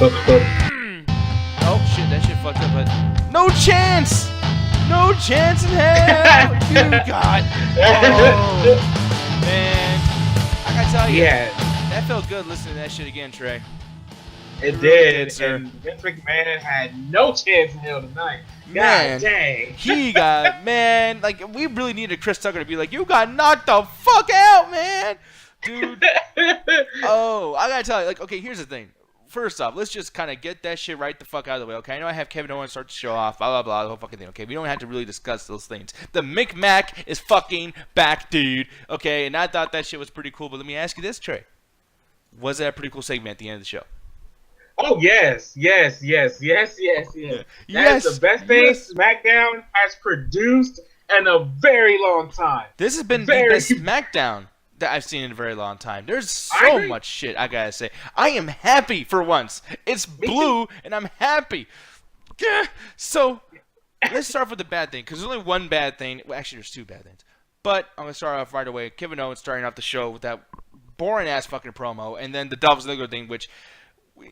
Oh shit, that shit fucked up, but no chance! No chance in hell! You got. Oh, man. I gotta tell you, that felt good listening to that shit again, Trey. It did, sir. And Vince McMahon had no chance in hell tonight. Man, God dang. He got, man, like, we really needed Chris Tucker to be like, you got knocked the fuck out, man! Dude. Oh, I gotta tell you, like, okay, here's the thing. First off, let's just kind of get that shit right the fuck out of the way, okay? I know I have Kevin Owens start to show off, blah, blah, blah, the whole fucking thing, okay? We don't have to really discuss those things. The McMac is fucking back, dude, okay? And I thought that shit was pretty cool, but let me ask you this, Trey. Was that a pretty cool segment at the end of the show? Oh, yes. That's the best thing SmackDown has produced in a very long time. This has been the best SmackDown that I've seen in a very long time. There's so much shit, I gotta say. I am happy for once. It's blue, and I'm happy. So, let's start with the bad thing, because there's only one bad thing. Well, actually, there's two bad things. But I'm gonna start off right away. Kevin Owens starting off the show with that boring-ass fucking promo, and then the Dolph Ziggler thing, which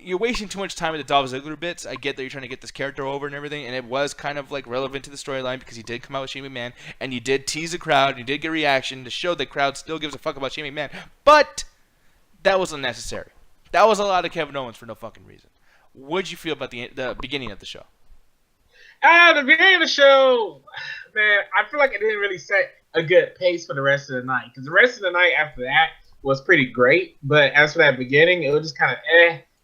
you're wasting too much time with the Dolph Ziggler bits. I get that you're trying to get this character over and everything, and it was kind of like relevant to the storyline because he did come out with Shane McMahon, and you did tease the crowd, and you did get a reaction to show the crowd still gives a fuck about Shane McMahon. But that was unnecessary. That was a lot of Kevin Owens for no fucking reason. What'd you feel about the beginning of the show? The beginning of the show, man, I feel like it didn't really set a good pace for the rest of the night, because the rest of the night after that was pretty great, but as for that beginning, it was just kind of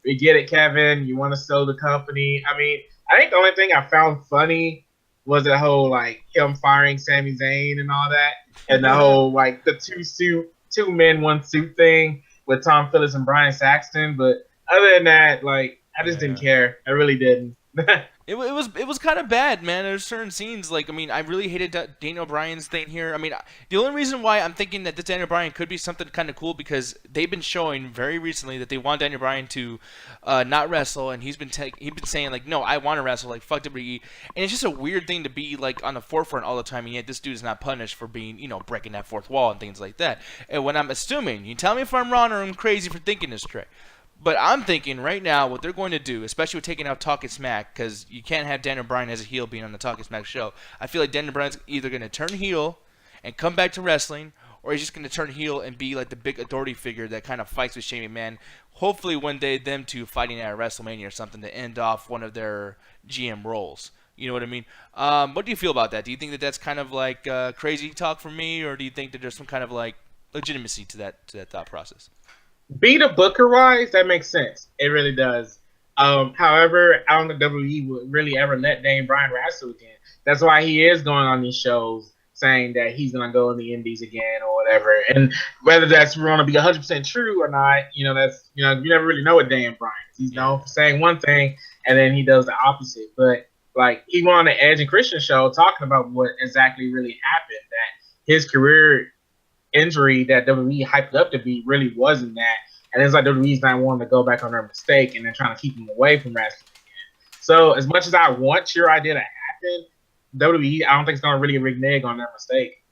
We get it, Kevin. You want to sell the company. I mean, I think the only thing I found funny was the whole, like, him firing Sami Zayn and all that. And the whole, like, the two men, one suit thing with Tom Phillips and Brian Saxton. But other than that, like, I just didn't care. I really didn't. It was kind of bad, man. There's certain scenes, like, I mean, I really hated Daniel Bryan's thing here. I mean, the only reason why I'm thinking that this Daniel Bryan could be something kind of cool because they've been showing very recently that they want Daniel Bryan to not wrestle, and he's been saying, like, no, I want to wrestle, like, fuck WWE. And it's just a weird thing to be, like, on the forefront all the time, and yet this dude is not punished for being, you know, breaking that fourth wall and things like that. And when I'm assuming, you tell me if I'm wrong or I'm crazy for thinking this, Trey. But I'm thinking right now what they're going to do, especially with taking out Talkin' Smack, because you can't have Daniel Bryan as a heel being on the Talkin' Smack show. I feel like Daniel Bryan's either going to turn heel and come back to wrestling, or he's just going to turn heel and be like the big authority figure that kind of fights with Shane McMahon. Hopefully one day them two fighting at WrestleMania or something to end off one of their GM roles. You know what I mean? What do you feel about that? Do you think that that's kind of like crazy talk for me, or do you think that there's some kind of like legitimacy to that thought process? Be the Booker wise, that makes sense. It really does. However, I don't think WWE would really ever let Daniel Bryan wrestle again. That's why he is going on these shows saying that he's going to go in the Indies again or whatever. And whether that's going to be 100% true or not, you never really know with Daniel Bryan. He's known for saying one thing and then he does the opposite. But like he went on the Edge and Christian show talking about what exactly really happened, that his career injury that WWE hyped up to be really wasn't that. And it's like WWE's not wanting to go back on their mistake and they're trying to keep him away from wrestling again. So as much as I want your idea to happen, WWE, I don't think it's going to really renege on their mistake.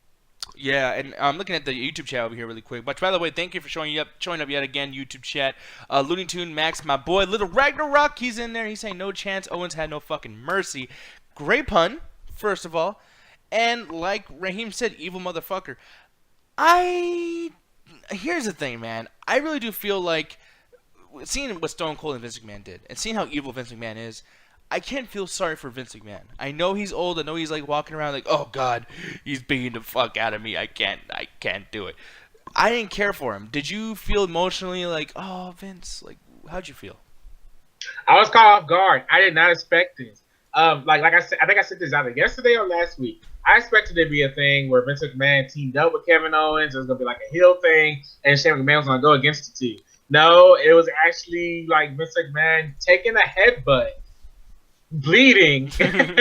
Yeah, and I'm looking at the YouTube chat over here really quick. But by the way, thank you for showing up yet again, YouTube chat. Looney Tune Max, my boy, Little Ragnarok, he's in there. He's saying no chance. Owens had no fucking mercy. Great pun, first of all. And like Raheem said, evil motherfucker. Here's the thing, man. I really do feel like seeing what Stone Cold and Vince McMahon did and seeing how evil Vince McMahon is, I can't feel sorry for Vince McMahon. I know he's old. I know he's like walking around like, oh God, he's beating the fuck out of me. I can't do it. I didn't care for him. Did you feel emotionally like, oh Vince, like how'd you feel? I was caught off guard. I did not expect this. Like I said, I think I said this either yesterday or last week. I expected it to be a thing where Vince McMahon teamed up with Kevin Owens. It was going to be like a heel thing, and Shane McMahon was going to go against the two. No, it was actually like Vince McMahon taking a headbutt, bleeding, and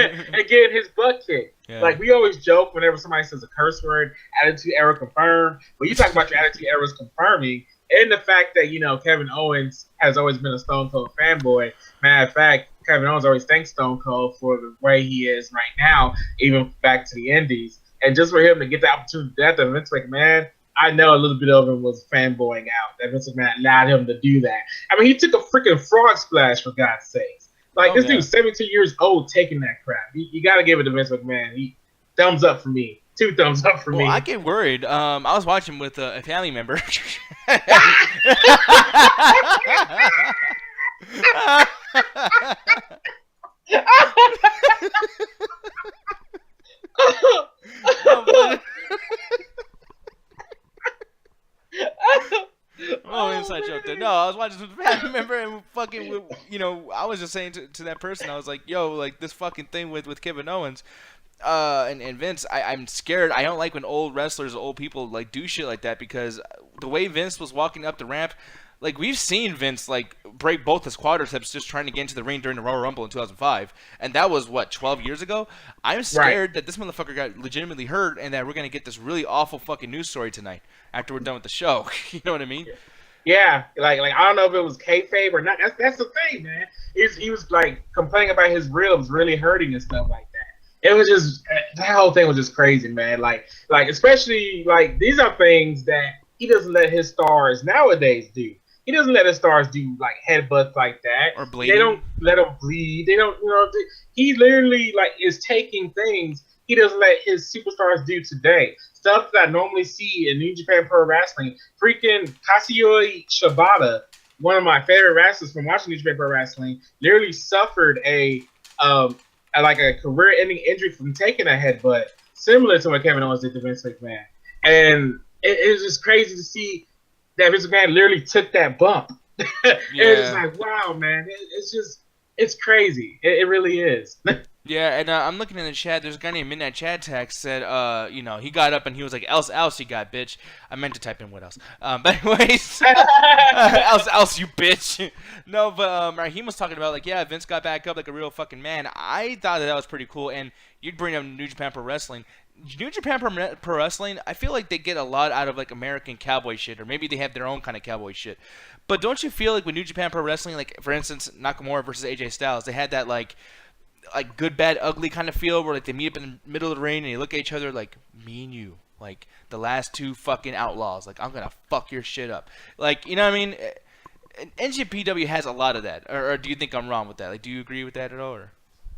getting his butt kicked. Yeah. Like, we always joke whenever somebody says a curse word, Attitude Era confirmed. When you talk about your Attitude Era's confirming, and the fact that, Kevin Owens has always been a Stone Cold fanboy. Matter of fact, Kevin Owens always thanks Stone Cold for the way he is right now, even back to the Indies. And just for him to get the opportunity to do that to Vince McMahon, I know a little bit of him was fanboying out. That Vince McMahon allowed him to do that. I mean, he took a freaking frog splash, for God's sakes. Like, Oh this yeah. dude's 17 years old taking that crap. You got to give it to Vince McMahon. Thumbs up for me. 2 thumbs up for Well, I me. get worried. I was watching with a family member. No, but oh, inside joke there. No, I was watching with a family member and fucking, I was just saying to that person, I was like, yo, like this fucking thing with Kevin Owens, and Vince, I'm scared. I don't like when old wrestlers, old people like do shit like that because the way Vince was walking up the ramp, like we've seen Vince like break both his quadriceps just trying to get into the ring during the Royal Rumble in 2005, and that was what 12 years ago. I'm Right. scared that this motherfucker got legitimately hurt and that we're gonna get this really awful fucking news story tonight after we're done with the show. You know what I mean? Yeah, like I don't know if it was kayfabe or not. That's the thing, man. He was like complaining about his ribs really hurting and stuff like that. It was just that whole thing was just crazy, man. Like especially like these are things that he doesn't let his stars nowadays do. He doesn't let his stars do like headbutts like that. Or They don't bleeding. let them bleed. They don't, he literally like is taking things he doesn't let his superstars do today. Stuff that I normally see in New Japan Pro Wrestling. Freaking Kazuya Shibata, one of my favorite wrestlers from watching New Japan Pro Wrestling, literally suffered like a career-ending injury from taking a headbutt, similar to what Kevin Owens did to Vince McMahon. And it's just crazy to see that Vince McMahon literally took that bump. It's just like, wow, man. It's crazy. It really is. Yeah, and I'm looking in the chat. There's a guy named Midnight Chad Tax said, he got up and he was like, else you got, bitch. I meant to type in what else. But anyways, else you bitch. No, but Raheem was talking about like, yeah, Vince got back up like a real fucking man. I thought that was pretty cool. And you'd bring up New Japan Pro Wrestling. New Japan Pro Wrestling, I feel like they get a lot out of like American cowboy shit, or maybe they have their own kind of cowboy shit. But don't you feel like with New Japan Pro Wrestling, like for instance, Nakamura versus AJ Styles, they had that like good, bad, ugly kind of feel where like they meet up in the middle of the ring and they look at each other like me and you, like the last two fucking outlaws. Like I'm gonna fuck your shit up. Like you know what I mean? NJPW has a lot of that, or do you think I'm wrong with that? Like, do you agree with that at all? Or?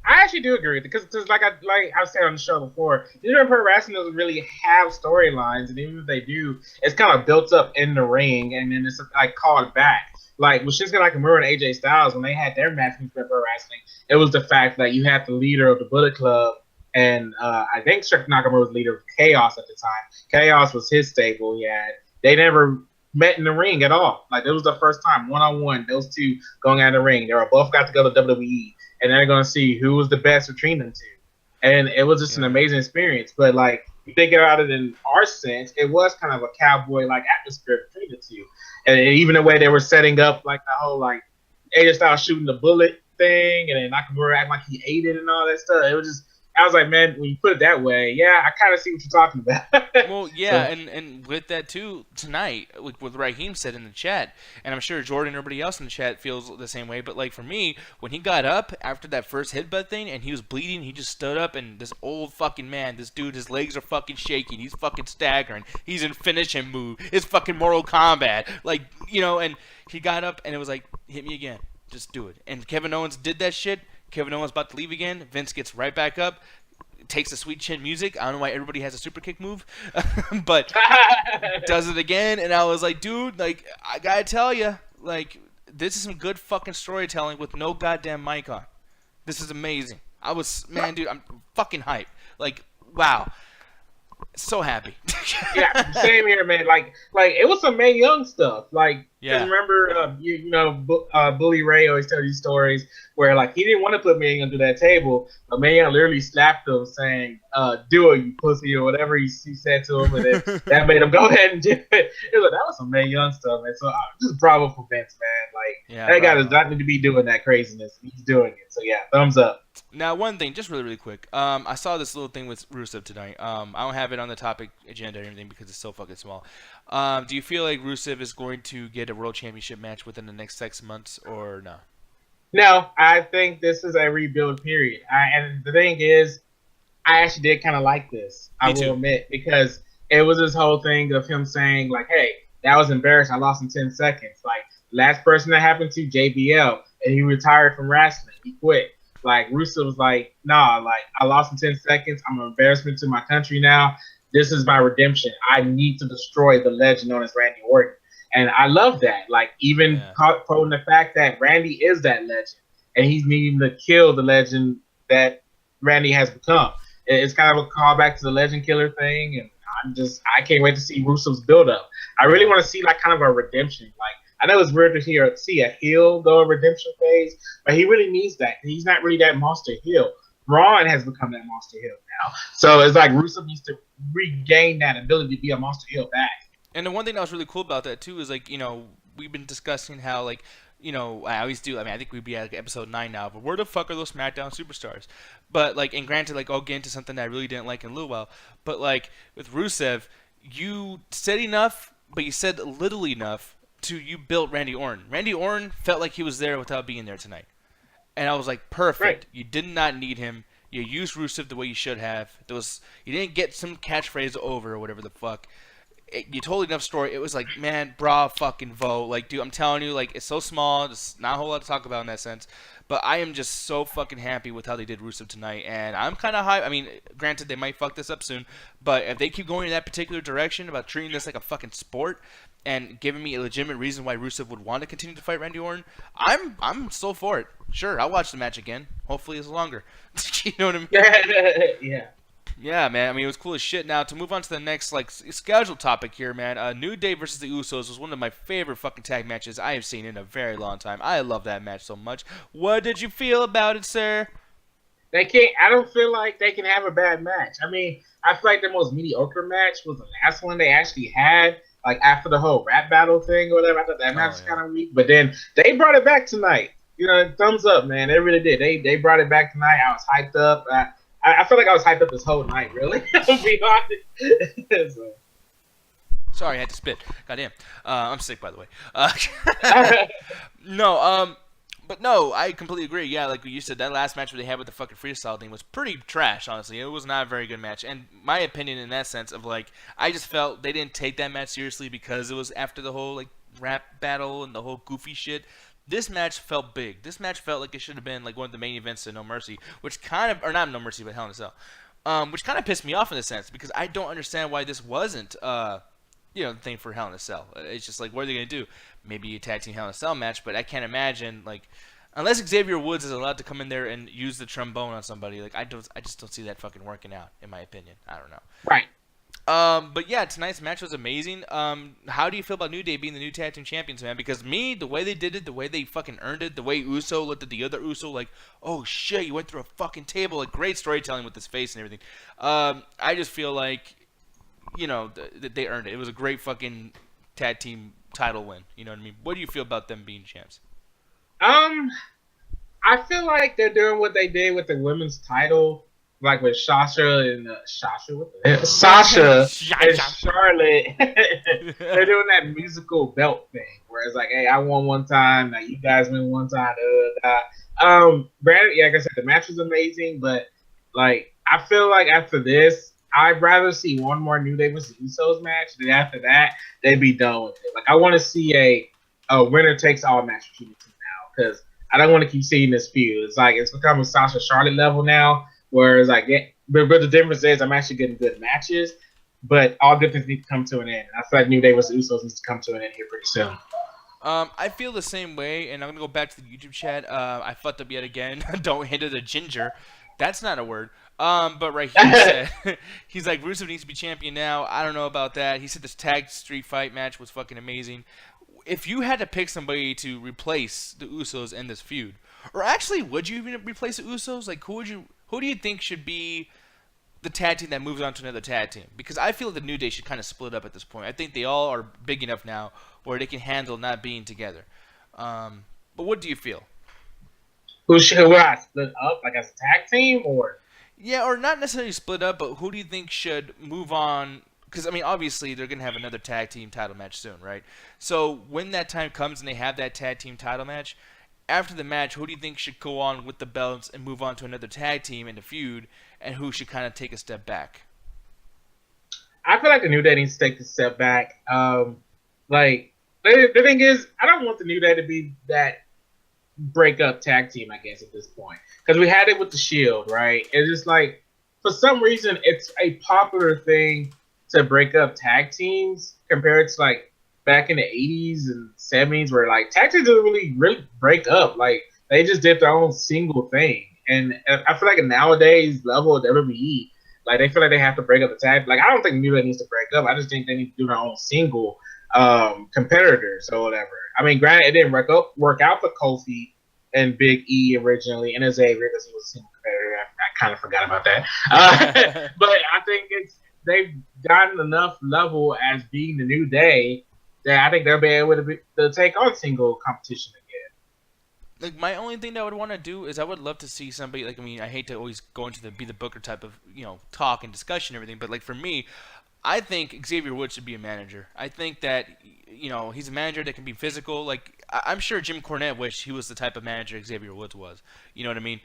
I actually do agree with it because like I've said on the show before, New Japan Pro Wrestling doesn't really have storylines, and even if they do, it's kind of built up in the ring and then it's like called back. Like with Shinsuke Nakamura and AJ Styles when they had their match in New Japan Pro Wrestling, it was the fact that you had the leader of the Bullet Club, and I think Shinsuke Nakamura was the leader of Chaos at the time. Chaos was his stable. Yeah, they never met in the ring at all. Like it was the first time one-on-one, those two going out of the ring. They were both got to go to WWE. And they're gonna see who was the best between them two, and it was just an amazing experience. But like you think about it in our sense, it was kind of a cowboy-like atmosphere between the two, and even the way they were setting up like the whole like AJ Styles shooting the bullet thing, and then Nakamura acting like he ate it and all that stuff. It was just, I was like, man, when you put it that way, yeah, I kind of see what you're talking about. Well, yeah, and with that too tonight, like what Raheem said in the chat, and I'm sure Jordan and everybody else in the chat feels the same way. But like for me, when he got up after that first headbutt thing and he was bleeding, he just stood up and this old fucking man, this dude, his legs are fucking shaking, he's fucking staggering, he's in finishing move, it's fucking Mortal Kombat, like and he got up and it was like, hit me again, just do it. And Kevin Owens did that shit. Kevin Owens about to leave again. Vince gets right back up, takes the sweet chin music. I don't know why everybody has a super kick move, but does it again. And I was like, dude, like I gotta tell you, like this is some good fucking storytelling with no goddamn mic on. This is amazing. Man, dude, I'm fucking hyped. Like, wow, so happy. Yeah, same here, man. Like it was some Mae Young stuff. Like, Yeah. 'cause remember, Bully Ray always tells these stories where like he didn't want to put Mae Young to that table, but Mae Young literally slapped him, saying, "Do it, you pussy," or whatever he said to him, and then that made him go ahead and do it. It was like, that was some Mae Young stuff, man. So just bravo for Vince, man. Like Yeah, that guy bravo. does not need to be doing that craziness. He's doing it. So yeah, thumbs up. Now, one thing, just really quick. I saw this little thing with Rusev tonight. I don't have it on the topic agenda or anything because it's so fucking small. Do you feel like Rusev is going to get a World Championship match within the next 6 months or no? No, I think this is a rebuild period. And the thing is, I actually did kind of like this. I Me too. will admit, because it was this whole thing of him saying like, "Hey, that was embarrassing. I lost in 10 seconds." Like last person that happened to JBL, and he retired from wrestling. He quit. Like Rusev was like, "Nah, like I lost in 10 seconds. I'm an embarrassment to my country now. This is my redemption. I need to destroy the legend known as Randy Orton." And I love that. Like even Yeah. quoting the fact that Randy is that legend, and he's needing to kill the legend that Randy has become. It's kind of a callback to the Legend Killer thing, and I can't wait to see Rusev's build up. I really Yeah. want to see like kind of a redemption. Like I know it's weird to see a heel go a redemption phase, but he really needs that. He's not really that monster heel. Braun has become that monster heel now, so it's like Rusev needs to regain that ability to be a monster heel back. And the one thing that was really cool about that too is like, we've been discussing how like, I always do. I mean, I think we'd be at like, episode 9 now, but where the fuck are those SmackDown superstars? But like, and granted, like I'll get into something that I really didn't like in Lil, but like with Rusev, you said enough, but you said little enough to you built Randy Orton. Randy Orton felt like he was there without being there tonight. And I was like, Right. perfect. You did not need him. You used Rusev the way you should have. You didn't get some catchphrase over or whatever the fuck. You told enough story. It was like, man, bra fucking vote. Like, dude, I'm telling you, like, it's so small. There's not a whole lot to talk about in that sense. But I am just so fucking happy with how they did Rusev tonight. And I'm kind of high. I mean, granted, they might fuck this up soon. But if they keep going in that particular direction about treating this like a fucking sport and giving me a legitimate reason why Rusev would want to continue to fight Randy Orton, I'm so for it. Sure, I'll watch the match again. Hopefully it's longer. You know what I mean? Yeah. Yeah, man. I mean, it was cool as shit. Now, to move on to the next, like, scheduled topic here, man. New Day versus the Usos was one of my favorite fucking tag matches I have seen in a very long time. I love that match so much. What did you feel about it, sir? They can't. I don't feel like they can have a bad match. I mean, I feel like the most mediocre match was the last one they actually had, like after the whole rap battle thing or whatever. I thought that match was kind of weak, but then they brought it back tonight. Thumbs up, man. They really did. They brought it back tonight. I was hyped up. I feel like I was hyped up this whole night, really. To be honest. So. Sorry, I had to spit. Goddamn. I'm sick, by the way. No, but no, I completely agree. Yeah, like you said, that last match where they had with the fucking freestyle thing was pretty trash, honestly. It was not a very good match. And my opinion in that sense of, like, I just felt they didn't take that match seriously because it was after the whole, like, rap battle and the whole goofy shit. This match felt big. This match felt like it should have been, like, one of the main events to No Mercy, which kind of, or not No Mercy, but Hell in a Cell. Which kind of pissed me off in a sense because I don't understand why this wasn't, the thing for Hell in a Cell. It's just like, what are they gonna do? Maybe a tag team Hell in a Cell match, but I can't imagine like, unless Xavier Woods is allowed to come in there and use the trombone on somebody. Like I just don't see that fucking working out, in my opinion. I don't know. Right. But yeah, tonight's match was amazing. How do you feel about New Day being the new tag team champions, man? Because the way they did it, the way they fucking earned it, the way Uso looked at the other Uso like, oh shit, you went through a fucking table. Like great storytelling with his face and everything. I just feel like, they earned it. It was a great fucking tag team title win. You know what I mean? What do you feel about them being champs? I feel like they're doing what they did with the women's title, like with Sasha and Sasha and Charlotte. They're doing that musical belt thing, where it's like, hey, I won one time, now you guys win one time. Brandon, yeah, like I said, the match was amazing, but like I feel like after this, I'd rather see one more New Day versus Usos match. Then after that, they'd be done with it. Like I want to see a winner takes all match between the two now, because I don't want to keep seeing this feud. It's like it's become a Sasha Charlotte level now, where it's like, but the difference is I'm actually getting good matches, but all good things need to come to an end. I feel like New Day versus Usos needs to come to an end here pretty soon. I feel the same way, and I'm gonna go back to the YouTube chat. I fucked up yet again. Don't hinder the ginger. That's not a word. But right here he said, he's like, Rusev needs to be champion now. I don't know about that. He said this tag street fight match was fucking amazing. If you had to pick somebody to replace the Usos in this feud, or actually, would you even replace the Usos? Like, who do you think should be the tag team that moves on to another tag team? Because I feel the New Day should kind of split up at this point. I think they all are big enough now where they can handle not being together. But what do you feel? Who I split up like as a tag team or? Yeah, or not necessarily split up, but who do you think should move on? Because, I mean, obviously, they're going to have another tag team title match soon, right? So, when that time comes and they have that tag team title match, after the match, who do you think should go on with the belts and move on to another tag team in the feud, and who should kind of take a step back? I feel like the New Day needs to take a step back. Like the thing is, I don't want the New Day to be that breakup tag team. I guess at this point, because we had it with the Shield, right? It's just like for some reason it's a popular thing to break up tag teams compared to like back in the 80s and 70s, where like tag teams didn't really break up. Like they just did their own single thing. And I feel like nowadays level of WWE, like they feel like they have to break up the tag. Like I don't think New Day needs to break up. I just think they need to do their own single competitors or whatever. I mean, granted, it didn't work out for Kofi and Big E originally, and Xavier because he was a single competitor. I kind of forgot about that. But I think they've gotten enough level as being the New Day that I think they'll be able to take on single competition again. Like my only thing that I would want to do is I would love to see somebody like, I mean, I hate to always go into the be the Booker type of, you know, talk and discussion and everything, but like for me, I think Xavier Woods should be a manager. I think that, you know, he's a manager that can be physical. Like I'm sure Jim Cornette wished he was the type of manager Xavier Woods was. You know what I mean?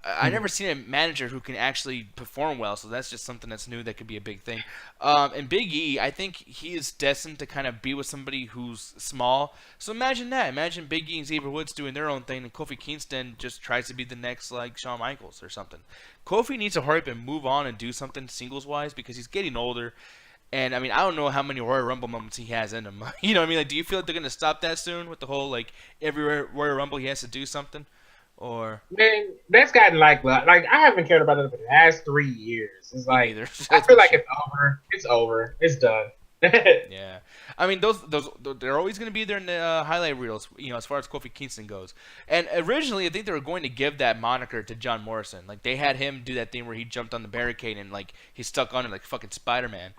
I never seen a manager who can actually perform well, so that's just something that's new that could be a big thing. And Big E, I think he is destined to kind of be with somebody who's small. So imagine that. Imagine Big E and Xavier Woods doing their own thing, and Kofi Kingston just tries to be the next like Shawn Michaels or something. Kofi needs to hurry up and move on and do something singles-wise because he's getting older. And I mean, I don't know how many Royal Rumble moments he has in him. You know what I mean? Like, do you feel like they're gonna stop that soon with the whole like every Royal Rumble he has to do something? Or Man, that's gotten like I haven't cared about it for the last 3 years. It's like neither. I feel like it's over. It's over. It's done. Yeah, I mean those they're always going to be there in the highlight reels, you know, as far as Kofi Kingston goes. And originally, I think they were going to give that moniker to John Morrison. Like they had him do that thing where he jumped on the barricade and like he stuck on it like fucking Spider-Man.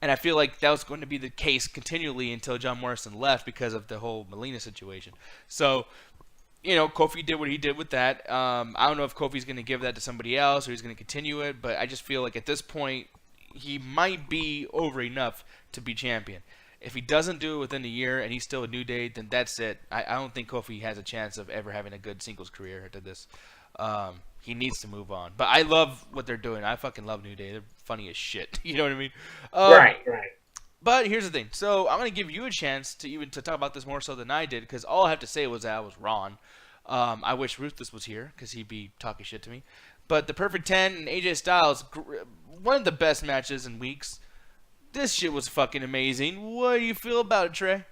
And I feel like that was going to be the case continually until John Morrison left because of the whole Melina situation. So, you know, Kofi did what he did with that. I don't know if Kofi's going to give that to somebody else or he's going to continue it, but I just feel like at this point he might be over enough to be champion. If he doesn't do it within a year and he's still a New Day, then that's it. I don't think Kofi has a chance of ever having a good singles career after this. He needs to move on. But I love what they're doing. I fucking love New Day. They're funny as shit. You know what I mean? Right. But here's the thing. So I'm going to give you a chance to talk about this more so than I did, because all I have to say was that I was wrong. I wish Ruthless was here because he'd be talking shit to me. But the Perfect 10 and AJ Styles, one of the best matches in weeks. This shit was fucking amazing. What do you feel about it, Trey?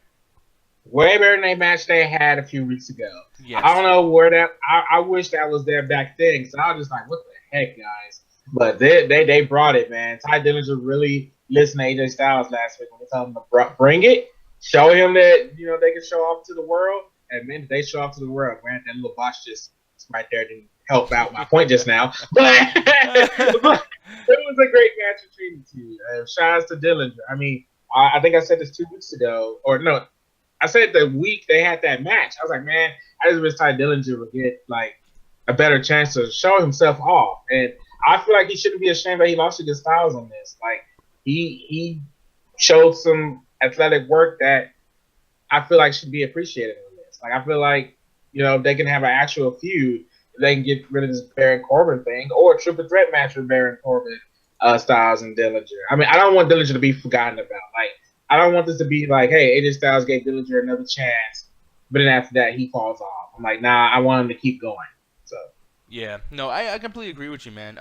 Way better than a match they had a few weeks ago. Yes. I don't know where that. I wish that was there back then. So I was just like, what the heck, guys? But they brought it, man. Ty Dillinger really listened to AJ Styles last week when they told him to bring it, show him that they can show off to the world. And man, they show off to the world. Granted, that little botch just right there didn't help out my point just now, but it was a great match between the two. Shout out to Dillinger. I mean, I think I said this 2 weeks ago, or no, I said the week they had that match. I was like, man, I just wish Ty Dillinger would get like a better chance to show himself off. And I feel like he shouldn't be ashamed that he lost to get Styles on this. Like he showed some athletic work that I feel like should be appreciated on this. Like I feel like they can have an actual feud. They can get rid of this Baron Corbin thing, or a triple threat match with Baron Corbin, Styles, and Dillinger. I mean, I don't want Dillinger to be forgotten about. Like, I don't want this to be like, hey, AJ Styles gave Dillinger another chance, but then after that he falls off. I'm like, nah, I want him to keep going. So yeah, no, I completely agree with you, man.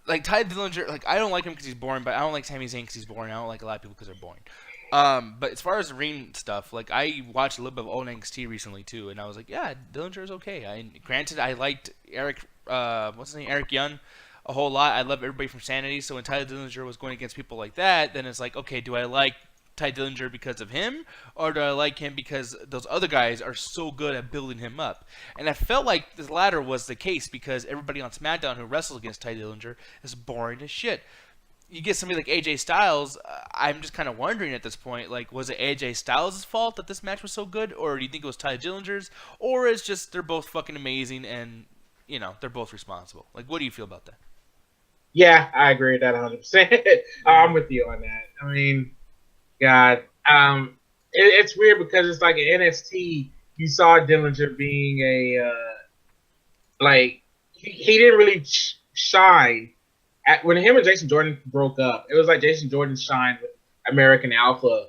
Like Ty Dillinger, like I don't like him because he's boring, but I don't like Sami Zayn because he's boring. I don't like a lot of people because they're boring. But as far as ring stuff, like I watched a little bit of old NXT recently too, and I was like, yeah, Dillinger is okay. Granted, I liked Eric Young a whole lot. I love everybody from Sanity. So when Ty Dillinger was going against people like that, then it's like, okay, do I like Ty Dillinger because of him, or do I like him because those other guys are so good at building him up? And I felt like the latter was the case because everybody on SmackDown who wrestles against Ty Dillinger is boring as shit. You get somebody like AJ Styles, I'm just kind of wondering at this point, like, was it AJ Styles' fault that this match was so good, or do you think it was Ty Dillinger's, or it's just they're both fucking amazing and, they're both responsible? Like, what do you feel about that? Yeah, I agree with that 100%. I'm with you on that. I mean, God, it's weird because it's like in NXT, you saw Dillinger being he didn't really shine when him and Jason Jordan broke up, it was like Jason Jordan shined with American Alpha,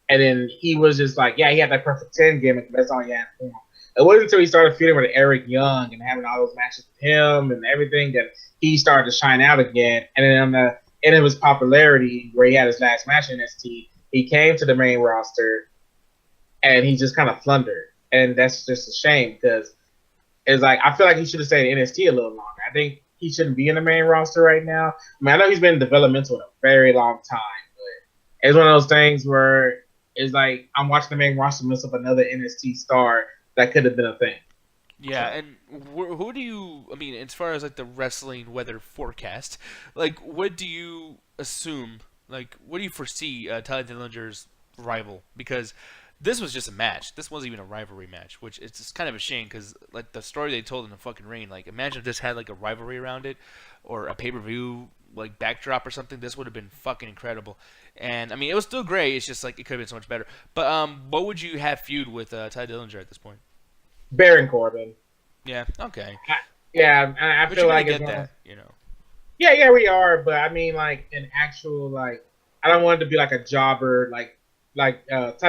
and then he was just like, yeah, he had that perfect 10 gimmick, but that's all he had for him. It wasn't until he started feuding with Eric Young and having all those matches with him and everything that he started to shine out again. And then on the end of his popularity, where he had his last match in NXT, he came to the main roster, and he just kind of flundered. And that's just a shame because it's like I feel like he should have stayed in NXT a little longer. I think he shouldn't be in the main roster right now. I mean, I know he's been developmental in a very long time, but it's one of those things where it's like I'm watching the main roster miss up another NXT star that could have been a thing. Yeah, and who do you? I mean, as far as like the wrestling weather forecast, like what do you assume? Like, what do you foresee Tyler Dillinger's rival? Because this was just a match. This wasn't even a rivalry match, which it's just kind of a shame because like the story they told in the fucking ring. Like, imagine if this had like a rivalry around it or a pay-per-view like backdrop or something. This would have been fucking incredible. And I mean, it was still great. It's just like it could have been so much better. But what would you have feud with Ty Dillinger at this point? Baron Corbin. Yeah. Okay. I But feel you're like gonna it's get that, you know. Yeah, we are. But I mean, like an actual like, I don't want it to be like a jobber, like Ty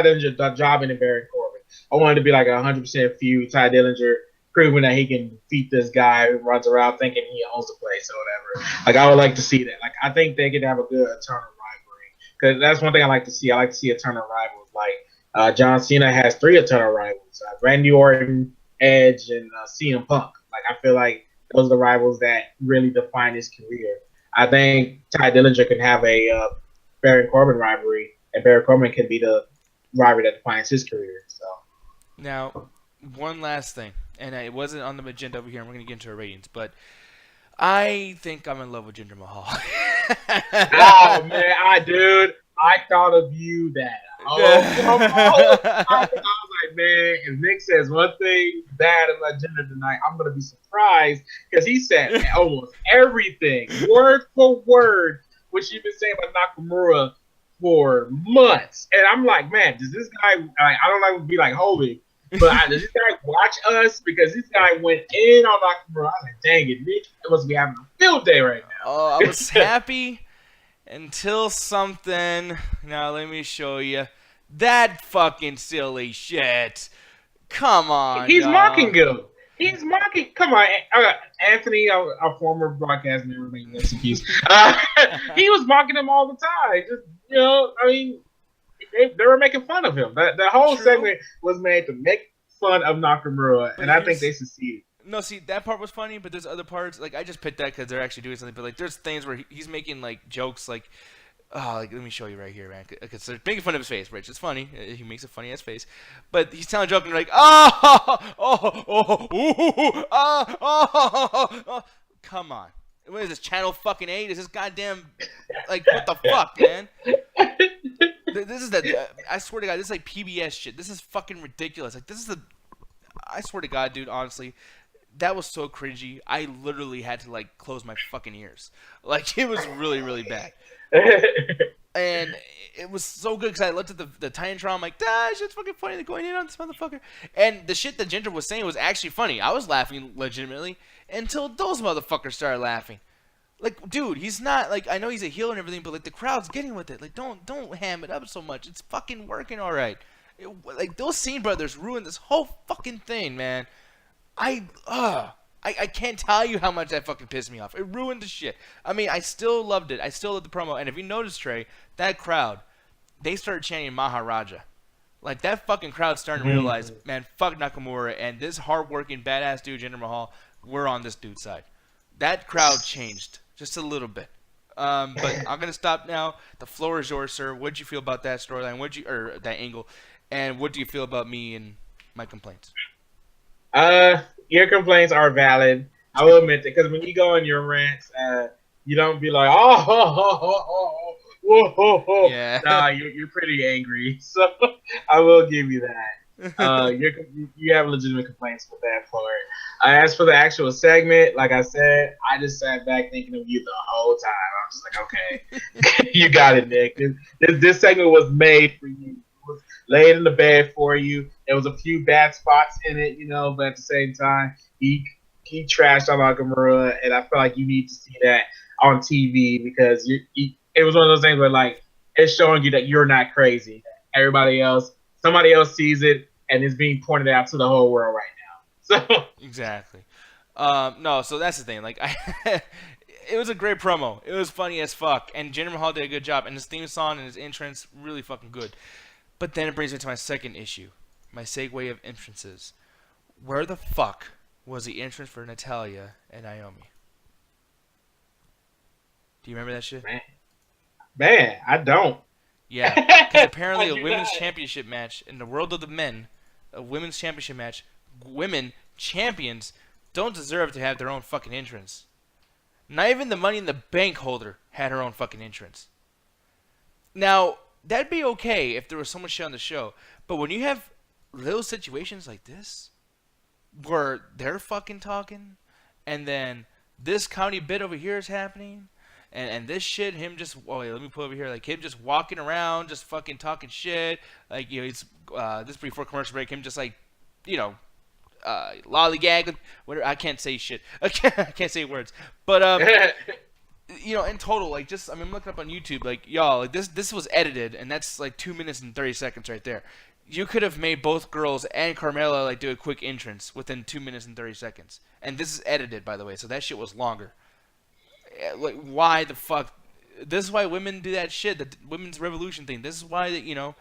Dillinger jobbing and Baron Corbin. I want it to be like 100% feud. Ty Dillinger proving that he can defeat this guy who runs around thinking he owns the place or whatever. Like I would like to see that. Like I think they could have a good eternal rivalry because that's one thing I like to see. I like to see eternal rivals. Like John Cena has 3 eternal rivals: Randy Orton, Edge, and CM Punk. Like I feel like those are the rivals that really define his career. I think Ty Dillinger can have a Baron Corbin rivalry, and Baron Corbin can be the rivalry that defines his career. So Now, one last thing, and it wasn't on the agenda over here, and we're gonna get into our ratings, but I think I'm in love with Jinder Mahal. oh man, I thought of you that. I was like, man, if Nick says one thing bad about Jinder tonight, I'm gonna be surprised because he said almost everything, word for word, which you've been saying about Nakamura for months. And I'm like, man, does this guy? I don't like to be like Holy, but does this guy watch us? Because this guy went in on Nakamura. I was like, dang it, Nick must be having a field day right now. Oh, I was happy until something. Now let me show you that fucking silly shit. Come on, He's y'all. mocking him. He's mocking. Come on, Anthony, our former broadcast member, he was mocking him all the time. Just I mean, they were making fun of him. The whole segment was made to make fun of Nakamura, and I think they succeeded. No, see, that part was funny, but there's other parts. Like, I just picked that because they're actually doing something. But, like, there's things where he's making, like, jokes, like, let me show you right here, man. Because they're making fun of his face, Rich. It's funny. He makes a funny-ass face. But he's telling a joke, and they're like, come on. What is this, Channel fucking 8? Is this goddamn, like, what the fuck, man? This is I swear to God, this is like PBS shit. This is fucking ridiculous. Like, this is I swear to God, dude, honestly, that was so cringy. I literally had to, like, close my fucking ears. Like, it was really, really bad. And it was so good because I looked at the Titantron. I'm like, shit's fucking funny. They're going in on this motherfucker. And the shit that Ginger was saying was actually funny. I was laughing legitimately until those motherfuckers started laughing. Like, dude, he's not, like, I know he's a heel and everything, but, like, the crowd's getting with it. Like, don't ham it up so much. It's fucking working all right. Like, those Scene Brothers ruined this whole fucking thing, man. I can't tell you how much that fucking pissed me off. It ruined the shit. I mean, I still loved it. I still loved the promo. And if you notice, Trey, that crowd, they started chanting Maharaja. Like, that fucking crowd starting to realize, man, fuck Nakamura. And this hardworking, badass dude, Jinder Mahal, we're on this dude's side. That crowd changed just a little bit. But I'm going to stop now. The floor is yours, sir. What did you feel about that storyline? Or that angle? And what do you feel about me and my complaints? Your complaints are valid. I will admit that because when you go on your rants, you don't be like, Yeah. Nah, you're pretty angry. So I will give you that. You have legitimate complaints with that part. As for the actual segment, like I said, I just sat back thinking of you the whole time. I'm just like, okay, you got it, Nick. This segment was made for you. It was laid in the bed for you. There was a few bad spots in it, but at the same time, he trashed on Nakamura, and I feel like you need to see that on TV because it was one of those things where like it's showing you that you're not crazy. Everybody else, somebody else sees it and it's being pointed out to the whole world right now. So Exactly. No, so that's the thing. Like, it was a great promo. It was funny as fuck, and Jinder Mahal did a good job. And his theme song and his entrance really fucking good. But then it brings me to my second issue, my segue of entrances. Where the fuck was the entrance for Natalya and Naomi? Do you remember that shit? man, I don't. Yeah, because apparently I a do women's not. championship match in the world of the men, a women's championship match, women champions don't deserve to have their own fucking entrance. Not even the Money in the Bank holder had her own fucking entrance. Now, that'd be okay if there was so much shit on the show, but when you have little situations like this, where they're fucking talking, and then this county bit over here is happening, and this shit, him just, oh wait, let me put over here, like him just walking around, just fucking talking shit, like, you know, he's, this before commercial break, him just like, you know, lollygag, whatever, I can't say shit, I can't say words, but, you know, in total, like, just, I mean, I'm looking up on YouTube, like, y'all, like, this was edited, and that's, like, 2 minutes and 30 seconds right there. You could have made both girls and Carmella, like, do a quick entrance within 2 minutes and 30 seconds. And this is edited, by the way, so that shit was longer. Like, why the fuck? This is why women do that shit, the women's revolution thing. This is why, you know,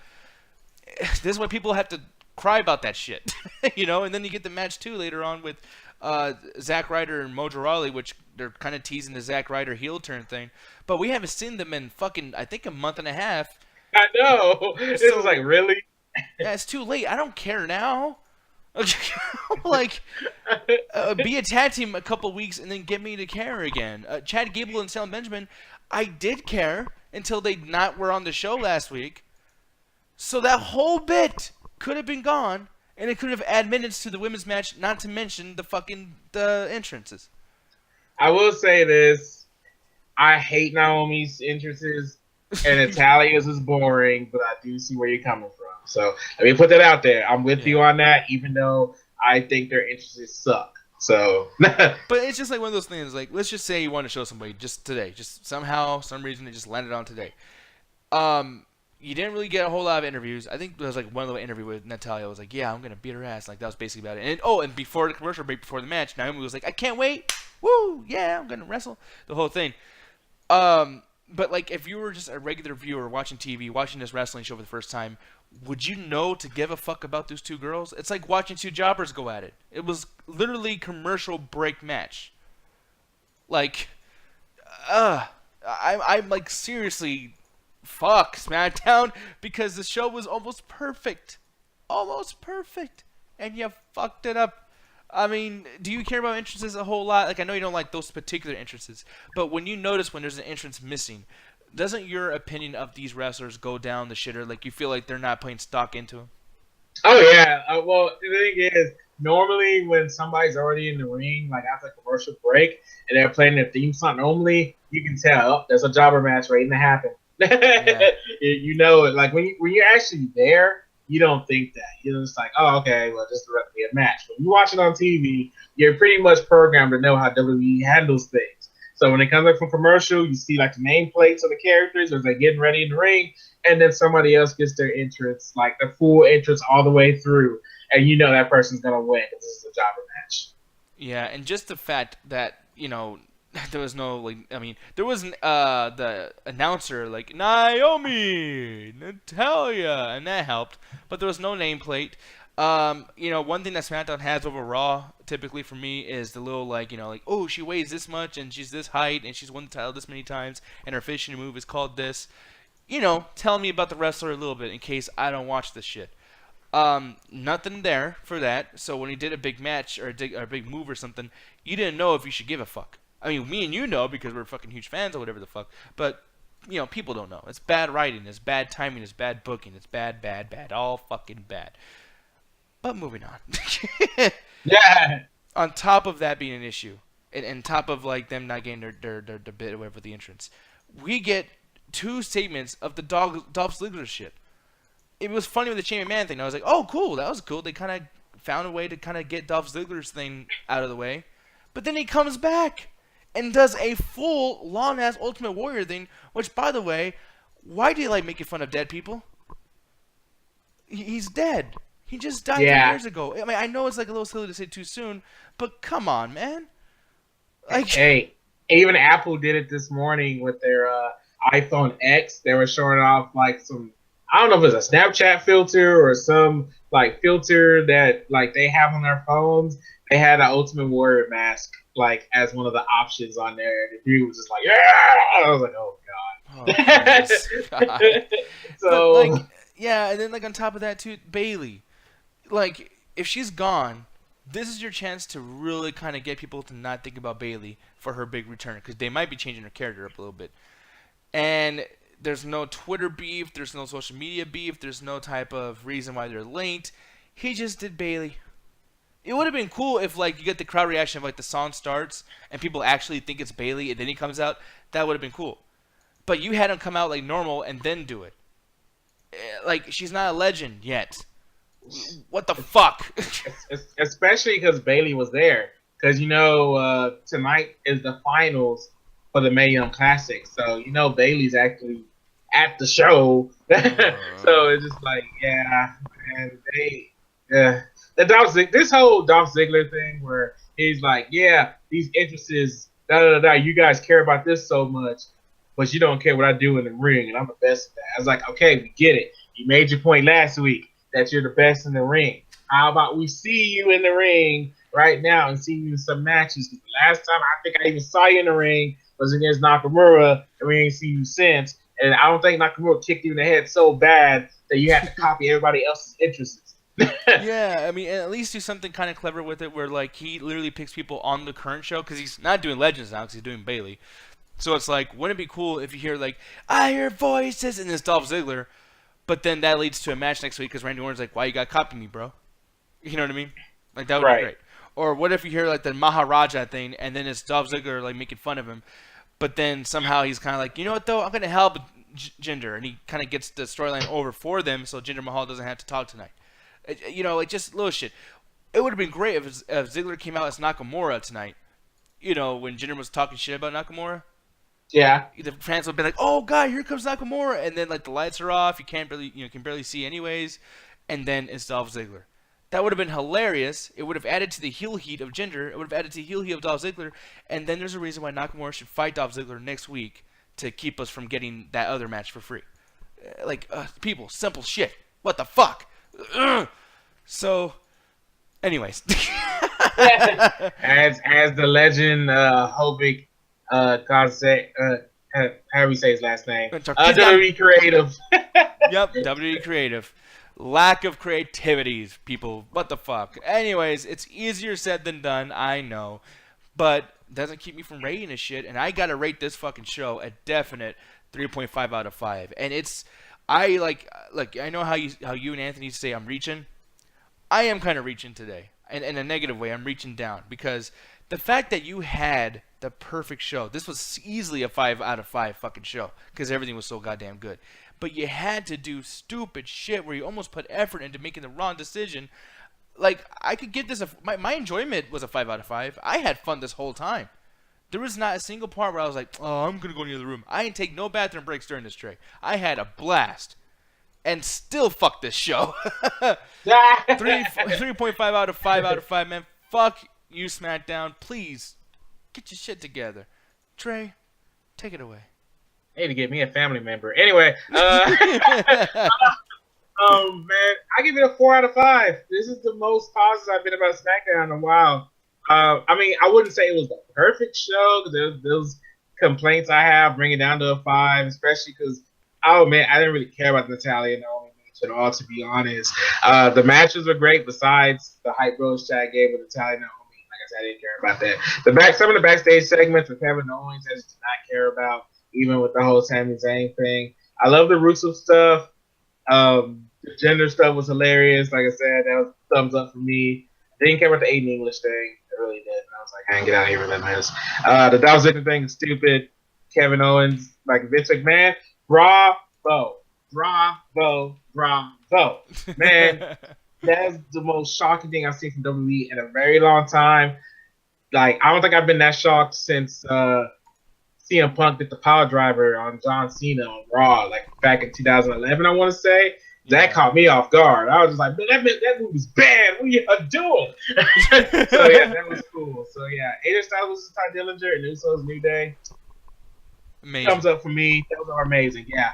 this is why people have to cry about that shit, you know. And then you get the match too later on with Zack Ryder and Mojo Rawley, which they're kind of teasing the Zack Ryder heel turn thing, but we haven't seen them in fucking, I think, a month and a half. I know. This is like, really? Yeah, it's too late. I don't care now. Like, be a tag team a couple weeks and then get me to care again. Chad Gable and Sam Benjamin, I did care until they not were on the show last week. So that whole bit could have been gone, and it could have added minutes to the women's match, not to mention the entrances. I will say this. I hate Naomi's entrances, and Natalia's is boring, but I do see where you're coming from. So let me put that out there. I'm with you on that, even though I think their entrances suck. So, but it's just like one of those things. Like, let's just say you want to show somebody just today, just somehow, some reason, it just landed on today. You didn't really get a whole lot of interviews. I think there was like one little interview with Natalya. I was like, yeah, I'm gonna beat her ass. Like, that was basically about it. And before the commercial break, before the match, Naomi was like, I can't wait. Woo, yeah, I'm gonna wrestle. The whole thing. But like, if you were just a regular viewer watching TV, watching this wrestling show for the first time, would you know to give a fuck about those two girls? It's like watching two jobbers go at it. It was literally commercial break match. Like, I'm like, seriously, fuck SmackDown, because the show was almost perfect, and you fucked it up. I mean, do you care about entrances a whole lot? Like, I know you don't like those particular entrances, but when you notice when there's an entrance missing, doesn't your opinion of these wrestlers go down the shitter? Like, you feel like they're not putting stock into them? oh yeah. Well, the thing is, normally when somebody's already in the ring, like after a commercial break, and they're playing their theme song, normally you can tell, oh, there's a jobber match waiting to happen. Yeah. You know it. Like when you're actually there, you don't think that. You're just like, oh, okay, well, just the be a match. When you watch it on TV, you're pretty much programmed to know how WWE handles things. So when it comes up from commercial, you see like the nameplates of the characters as they're getting ready in the ring, and then somebody else gets their entrance, like the full entrance all the way through, and you know that person's gonna win because this is a jobber match. Yeah, and just the fact that, you know, there was no, like, I mean, there was the announcer, like, Naomi, Natalya, and that helped, but there was no nameplate. You know, one thing that SmackDown has over Raw, typically for me, is the little, like, you know, like, oh, she weighs this much, and she's this height, and she's won the title this many times, and her finishing move is called this. You know, tell me about the wrestler a little bit, in case I don't watch this shit. Nothing there for that, so when he did a big match, or a big move or something, you didn't know if you should give a fuck. I mean, me and you know because we're fucking huge fans or whatever the fuck. But, you know, people don't know. It's bad writing. It's bad timing. It's bad booking. It's bad, bad, bad. All fucking bad. But moving on. Yeah. On top of that being an issue, and top of, like, them not getting their bit or whatever the entrance, we get two statements of the Dolph Ziggler shit. It was funny with the Champion Man thing. I was like, oh, cool. That was cool. They kind of found a way to kind of get Dolph Ziggler's thing out of the way. But then he comes back. and does a full long-ass Ultimate Warrior thing, which, by the way, why do you like making fun of dead people? He's dead. He just died 3 Yeah. years ago. I mean, I know it's like a little silly to say too soon, but come on, man. Like, Hey, even Apple did it this morning with their iPhone X. They were showing off like some, I don't know if it's a Snapchat filter or some like filter that like they have on their phones. They had an Ultimate Warrior mask like as one of the options on there. And the dude was just like, yeah. I was like, oh oh, god. Jesus. God. But, So like, yeah, and then, like, on top of that, too, Bailey. Like, if she's gone, this is your chance to really kind of get people to not think about Bailey for her big return, because they might be changing her character up a little bit. And there's no Twitter beef, there's no social media beef, there's no type of reason why they're linked. He just did Bailey. It would have been cool if, like, you get the crowd reaction of, like, the song starts and people actually think it's Bailey and then he comes out. That would have been cool. But you had him come out like normal and then do it. Like, she's not a legend yet. What the fuck? especially because Bailey was there. Because tonight is the finals for the Mae Young Classic, so Bailey's actually at the show. So it's just like, yeah, man, this whole Dolph Ziggler thing where he's like, yeah, these entrances, you guys care about this so much, but you don't care what I do in the ring, and I'm the best at that. I was like, okay, we get it. You made your point last week that you're the best in the ring. How about we see you in the ring right now and see you in some matches? The last time I think I even saw you in the ring was against Nakamura, and we ain't seen you since. And I don't think Nakamura kicked you in the head so bad that you had to copy everybody else's interests. Yeah, I mean, at least do something kind of clever with it where, like, he literally picks people on the current show, because he's not doing Legends now because he's doing Bailey. So it's like, wouldn't it be cool if you hear, like, I hear voices, and it's Dolph Ziggler, but then that leads to a match next week because Randy Orton's like, why you got to copy me, bro? You know what I mean? Like, that would be great. Or what if you hear, like, the Maharaja thing, and then it's Dolph Ziggler, like, making fun of him, but then somehow he's kind of like, you know what, though? I'm going to help Jinder, and he kind of gets the storyline over for them so Jinder Mahal doesn't have to talk tonight. Like, just little shit. It would have been great if Ziggler came out as Nakamura tonight, when Jinder was talking shit about Nakamura. Yeah. The fans would be like, "Oh God, here comes Nakamura," and then like the lights are off, you can barely see anyways, and then it's Dolph Ziggler. That would have been hilarious. It would have added to the heel heat of Jinder. It would have added to the heel heat of Dolph Ziggler, and then there's a reason why Nakamura should fight Dolph Ziggler next week to keep us from getting that other match for free. People, simple shit. What the fuck? Ugh. So, anyways, as the legend Hobik however you say his last name. WWE Creative. Yep, WWE Creative. Lack of creativity, people. What the fuck? Anyways, it's easier said than done, I know. But doesn't keep me from rating this shit. And I gotta rate this fucking show a definite 3.5 out of 5. And it's, I know how you and Anthony say I'm reaching. I am kind of reaching today. And in a negative way, I'm reaching down. Because the fact that you had the perfect show. This was easily a 5 out of 5 fucking show because everything was so goddamn good. But you had to do stupid shit where you almost put effort into making the wrong decision. Like, I could give this my enjoyment was a 5 out of 5. I had fun this whole time. There was not a single part where I was like, oh, I'm going to go in the other room. I didn't take no bathroom breaks during this trek. I had a blast. And still fuck this show. 3.5 out of 5 out of 5, man. Fuck you, SmackDown. Please. Get your shit together. Trey, take it away. I need to get me a family member. Anyway, man, I give it a 4 out of 5. This is the most positive I've been about SmackDown in a while. I mean, I wouldn't say it was the perfect show. There's those complaints I have, bring it down to a 5, especially because, oh man, I didn't really care about the Natalia and Naomi match at all, to be honest. The matches were great besides the hype Bros chat gave with Natalia and Naomi. I didn't care about that. Some of the backstage segments with Kevin Owens, I just did not care about, even with the whole Sami Zayn thing. I love the Rusev stuff. The gender stuff was hilarious. Like I said, that was thumbs up for me. I didn't care about the Aiden English thing. I really did. I was like, I can't get out of here with that mess. The Dolph Ziggler thing is stupid. Kevin Owens, like Vince McMahon, bravo. Man. That's the most shocking thing I've seen from WWE in a very long time. Like, I don't think I've been that shocked since CM Punk did the power driver on John Cena on Raw, like back in 2011, I want to say. That caught me off guard. I was just like, man, that move was bad. What are you doing? So, yeah, that was cool. So, yeah, AJ Styles was Ty Dillinger and Usos New Day. Amazing. Thumbs up for me. Those are amazing. Yeah.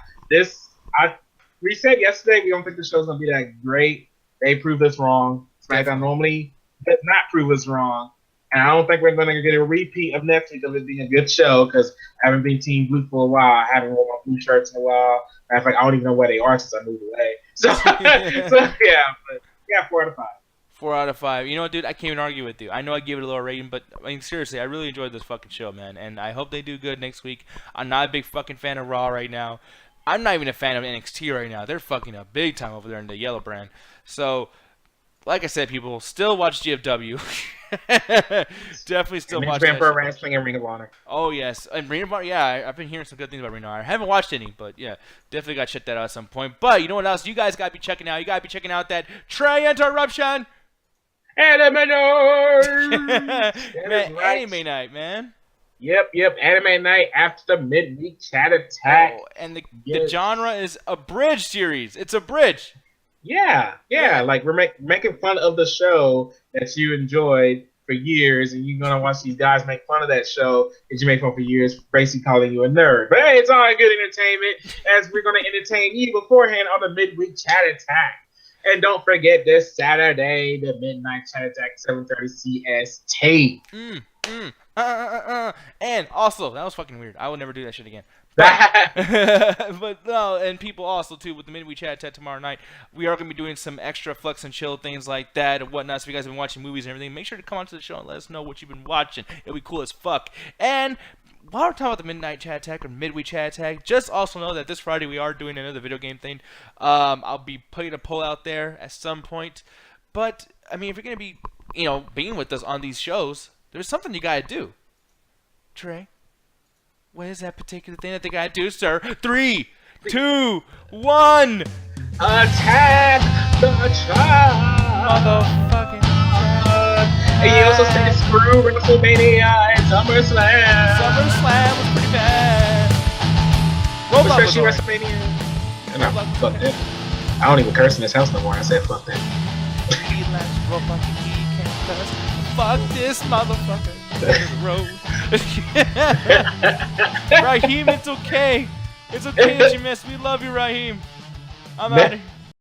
We said yesterday we don't think the show's going to be that great. They proved us wrong. SmackDown normally does not prove us wrong. And I don't think we're going to get a repeat of next week of it being a good show because I haven't been Team Blue for a while. I haven't worn my blue shirts in a while. Matter of fact, I don't even know where they are since I moved away. So yeah, but yeah, 4 out of 5. 4 out of 5. You know what, dude? I can't even argue with you. I know I gave it a lower rating, but I mean, seriously, I really enjoyed this fucking show, man. And I hope they do good next week. I'm not a big fucking fan of Raw right now. I'm not even a fan of NXT right now. They're fucking up big time over there in the yellow brand. So, like I said, people, still watch GFW. Definitely still watch that. Pro Wrestling and Ring of Honor. Oh, yes. And Ring of Honor, yeah, I've been hearing some good things about Ring of Honor. I haven't watched any, but yeah, definitely got to check that out at some point. But you know what else you guys got to be checking out? You got to be checking out that Trey Interruption. Anime Night! Man, Anime Night, man. Yep. Anime Night after the midweek chat attack. Oh, and the genre is a bridge series. It's a bridge. Yeah. Like we're making fun of the show that you enjoyed for years, and you're gonna watch these guys make fun of that show that you made fun for years, basically calling you a nerd. But hey, it's all good entertainment, as we're gonna entertain you beforehand on the midweek chat attack. And don't forget this Saturday, the midnight chat attack, 7:30 CST. And also, that was fucking weird. I would never do that shit again. But no, and people also too with the midweek chat attack tomorrow night, we are gonna be doing some extra flex and chill things like that and whatnot. So if you guys have been watching movies and everything, make sure to come onto the show and let us know what you've been watching. It'll be cool as fuck. And while we're talking about the midnight chat attack or midweek chat attack, just also know that this Friday we are doing another video game thing. I'll be putting a poll out there at some point. But I mean, if you're gonna be, being with us on these shows, there's something you gotta do. Trey, what is that particular thing that they gotta do, sir? 3, 2, 1. Attack the chat. Motherfucking chat. And you also said screw WrestleMania and SummerSlam. SummerSlam was pretty bad. Roblox Especially WrestleMania. No, fuck that. I don't even curse in this house no more. I said fuck that. He likes Roblox, he can't curse. Fuck this motherfucker. Road. Raheem, it's okay. It's okay that you missed. We love you, Raheem. I'm out of here.